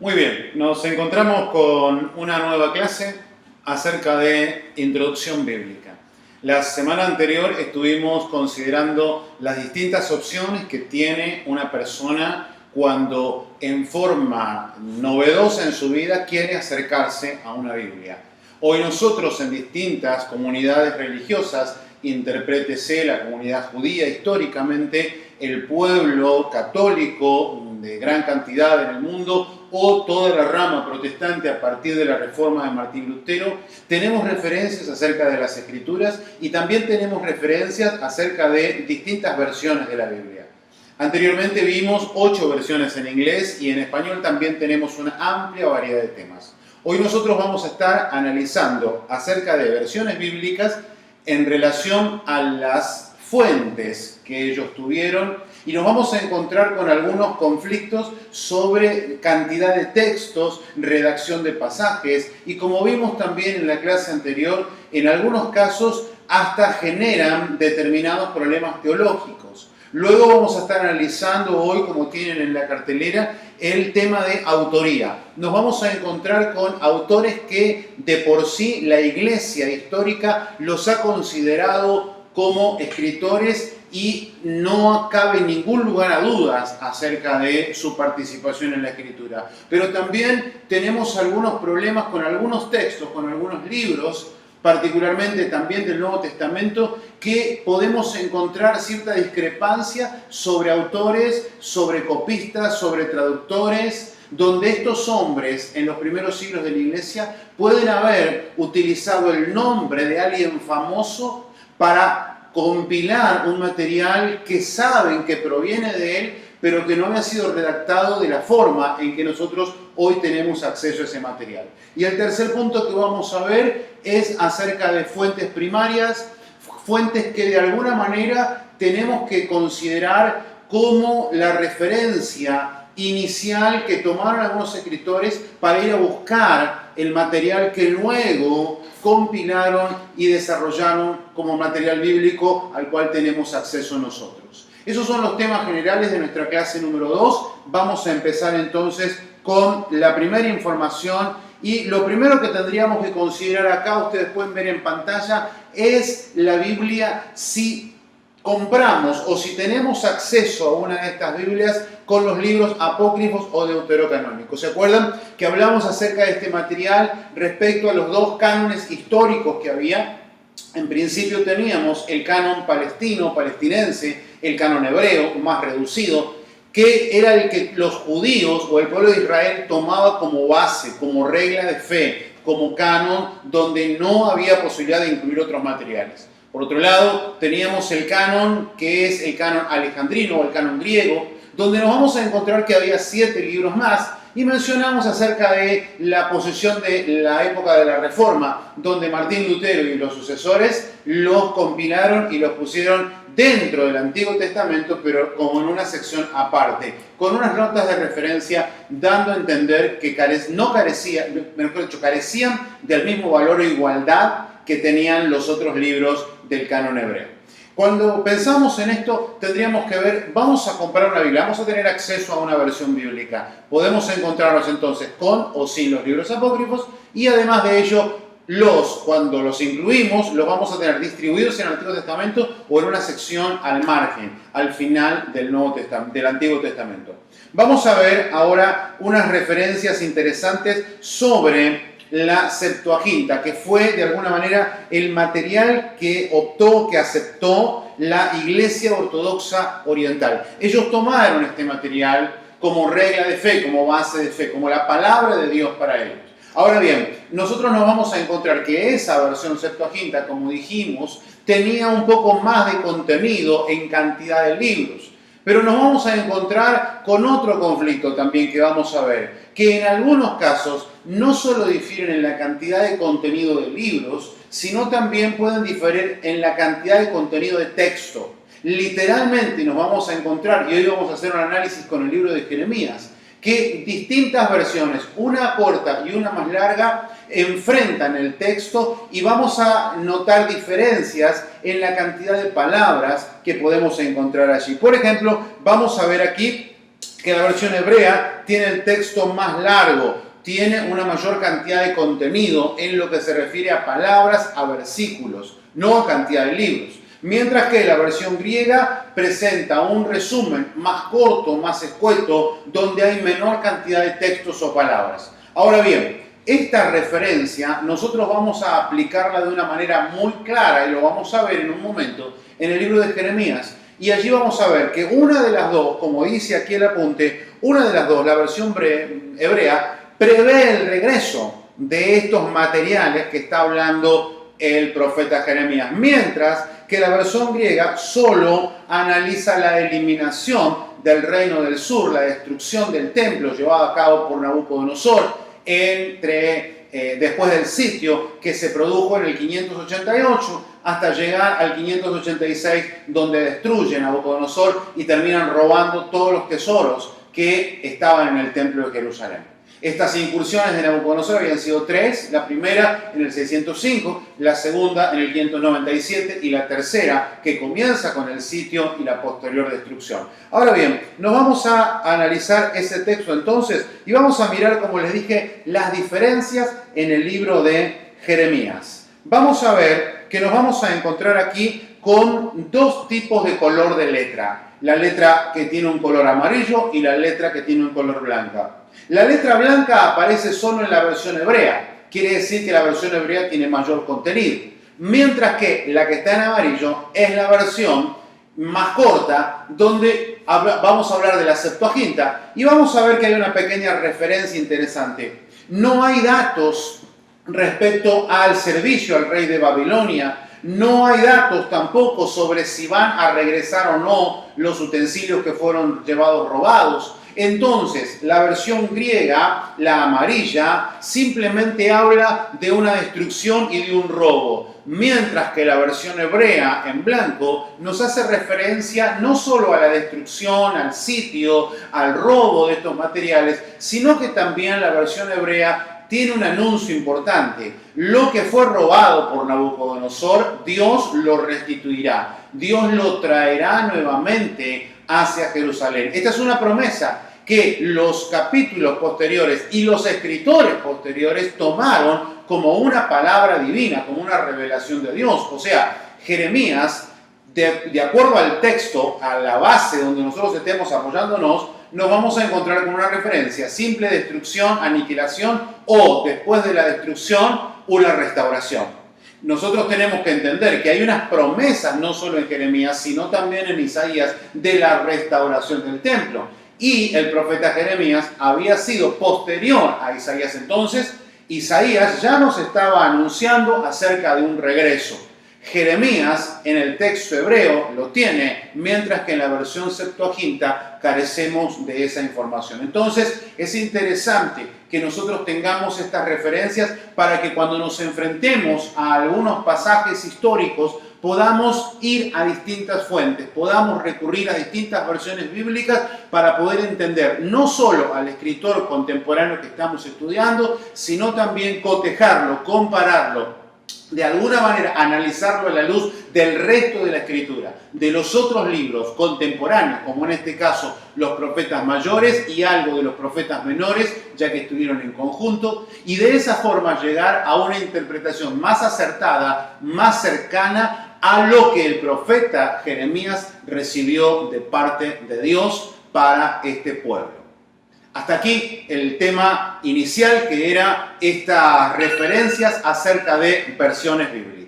Muy bien, nos encontramos con una nueva clase acerca de introducción bíblica. La semana anterior estuvimos considerando las distintas opciones que tiene una persona cuando en forma novedosa en su vida quiere acercarse a una Biblia. Hoy nosotros en distintas comunidades religiosas, interprétese la comunidad judía históricamente, el pueblo católico de gran cantidad en el mundo o toda la rama protestante a partir de la reforma de Martín Lutero, tenemos referencias acerca de las Escrituras y también tenemos referencias acerca de distintas versiones de la Biblia. Anteriormente vimos 8 versiones en inglés y en español también tenemos una amplia variedad de temas. Hoy nosotros vamos a estar analizando acerca de versiones bíblicas en relación a las fuentes que ellos tuvieron y nos vamos a encontrar con algunos conflictos sobre cantidad de textos, redacción de pasajes y como vimos también en la clase anterior, en algunos casos hasta generan determinados problemas teológicos. Luego vamos a estar analizando hoy, como tienen en la cartelera, el tema de autoría. Nos vamos a encontrar con autores que de por sí la Iglesia histórica los ha considerado como escritores y no cabe ningún lugar a dudas acerca de su participación en la escritura. Pero también tenemos algunos problemas con algunos textos, con algunos libros, particularmente también del Nuevo Testamento, que podemos encontrar cierta discrepancia sobre autores, sobre copistas, sobre traductores, donde estos hombres en los primeros siglos de la Iglesia pueden haber utilizado el nombre de alguien famoso para compilar un material que saben que proviene de él, pero que no había sido redactado de la forma en que nosotros hoy tenemos acceso a ese material. Y el tercer punto que vamos a ver es acerca de fuentes primarias, fuentes que de alguna manera tenemos que considerar como la referencia inicial que tomaron algunos escritores para ir a buscar el material que luego compilaron y desarrollaron como material bíblico al cual tenemos acceso nosotros. Esos son los temas generales de nuestra clase número 2. Vamos a empezar entonces con la primera información y lo primero que tendríamos que considerar acá, ustedes pueden ver en pantalla, es la Biblia si compramos o si tenemos acceso a una de estas Biblias con los libros apócrifos o deuterocanónicos. ¿Se acuerdan que hablamos acerca de este material respecto a los dos cánones históricos que había? En principio teníamos el canon palestinense, el canon hebreo, más reducido, que era el que los judíos o el pueblo de Israel tomaba como base, como regla de fe, como canon donde no había posibilidad de incluir otros materiales. Por otro lado, teníamos el canon que es el canon alejandrino o el canon griego, donde nos vamos a encontrar que había 7 libros más y mencionamos acerca de la posesión de la época de la Reforma, donde Martín Lutero y los sucesores los compilaron y los pusieron dentro del Antiguo Testamento, pero como en una sección aparte, con unas notas de referencia dando a entender que carecían del mismo valor o igualdad que tenían los otros libros del canon hebreo. Cuando pensamos en esto, tendríamos que ver, vamos a comprar una Biblia, vamos a tener acceso a una versión bíblica. Podemos encontrarnos entonces con o sin los libros apócrifos y además de ello, cuando los incluimos, los vamos a tener distribuidos en el Antiguo Testamento o en una sección al margen, al final del Antiguo Testamento. Vamos a ver ahora unas referencias interesantes sobre la Septuaginta, que fue de alguna manera el material que aceptó la Iglesia Ortodoxa Oriental. Ellos tomaron este material como regla de fe, como base de fe, como la palabra de Dios para ellos. Ahora bien, nosotros nos vamos a encontrar que esa versión Septuaginta, como dijimos, tenía un poco más de contenido en cantidad de libros. Pero nos vamos a encontrar con otro conflicto también que vamos a ver, que en algunos casos no solo difieren en la cantidad de contenido de libros, sino también pueden diferir en la cantidad de contenido de texto. Literalmente nos vamos a encontrar, y hoy vamos a hacer un análisis con el libro de Jeremías, que distintas versiones, una corta y una más larga, enfrentan el texto y vamos a notar diferencias en la cantidad de palabras que podemos encontrar allí. Por ejemplo, vamos a ver aquí que la versión hebrea tiene el texto más largo, tiene una mayor cantidad de contenido en lo que se refiere a palabras, a versículos, no a cantidad de libros. Mientras que la versión griega presenta un resumen más corto, más escueto, donde hay menor cantidad de textos o palabras. Ahora bien, esta referencia nosotros vamos a aplicarla de una manera muy clara y lo vamos a ver en un momento en el libro de Jeremías. Y allí vamos a ver que una de las dos, como dice aquí el apunte, una de las dos, la versión hebrea, prevé el regreso de estos materiales que está hablando el profeta Jeremías, mientras que la versión griega solo analiza la eliminación del reino del sur, la destrucción del templo llevada a cabo por Nabucodonosor después del sitio que se produjo en el 588 hasta llegar al 586, donde destruyen a Nabucodonosor y terminan robando todos los tesoros que estaban en el templo de Jerusalén. Estas incursiones de Nabucodonosor habían sido tres: la primera en el 605, la segunda en el 597 y la tercera que comienza con el sitio y la posterior destrucción. Ahora bien, nos vamos a analizar ese texto entonces y vamos a mirar, como les dije, las diferencias en el libro de Jeremías. Vamos a ver que nos vamos a encontrar aquí con dos tipos de color de letra: la letra que tiene un color amarillo y la letra que tiene un color blanca. La letra blanca aparece solo en la versión hebrea, quiere decir que la versión hebrea tiene mayor contenido, mientras que la que está en amarillo es la versión más corta, donde vamos a hablar de la Septuaginta y vamos a ver que hay una pequeña referencia interesante. No hay datos respecto al servicio al rey de Babilonia, no hay datos tampoco sobre si van a regresar o no los utensilios que fueron llevados robados. Entonces, la versión griega, la amarilla, simplemente habla de una destrucción y de un robo, mientras que la versión hebrea, en blanco, nos hace referencia no solo a la destrucción, al sitio, al robo de estos materiales, sino que también la versión hebrea tiene un anuncio importante. Lo que fue robado por Nabucodonosor, Dios lo restituirá. Dios lo traerá nuevamente hacia Jerusalén. Esta es una promesa que los capítulos posteriores y los escritores posteriores tomaron como una palabra divina, como una revelación de Dios. O sea, Jeremías, de acuerdo al texto, a la base donde nosotros estemos apoyándonos, nos vamos a encontrar con una referencia: simple destrucción, aniquilación, o después de la destrucción, una restauración. Nosotros tenemos que entender que hay unas promesas, no solo en Jeremías, sino también en Isaías, de la restauración del templo. Y el profeta Jeremías había sido posterior a Isaías. Entonces, Isaías ya nos estaba anunciando acerca de un regreso. Jeremías en el texto hebreo lo tiene, mientras que en la versión Septuaginta carecemos de esa información. Entonces es interesante que nosotros tengamos estas referencias para que cuando nos enfrentemos a algunos pasajes históricos podamos ir a distintas fuentes, podamos recurrir a distintas versiones bíblicas para poder entender no solo al escritor contemporáneo que estamos estudiando, sino también cotejarlo, compararlo, de alguna manera analizarlo a la luz del resto de la escritura, de los otros libros contemporáneos, como en este caso los profetas mayores y algo de los profetas menores, ya que estuvieron en conjunto, y de esa forma llegar a una interpretación más acertada, más cercana a lo que el profeta Jeremías recibió de parte de Dios para este pueblo. Hasta aquí el tema inicial, que era estas referencias acerca de versiones bíblicas.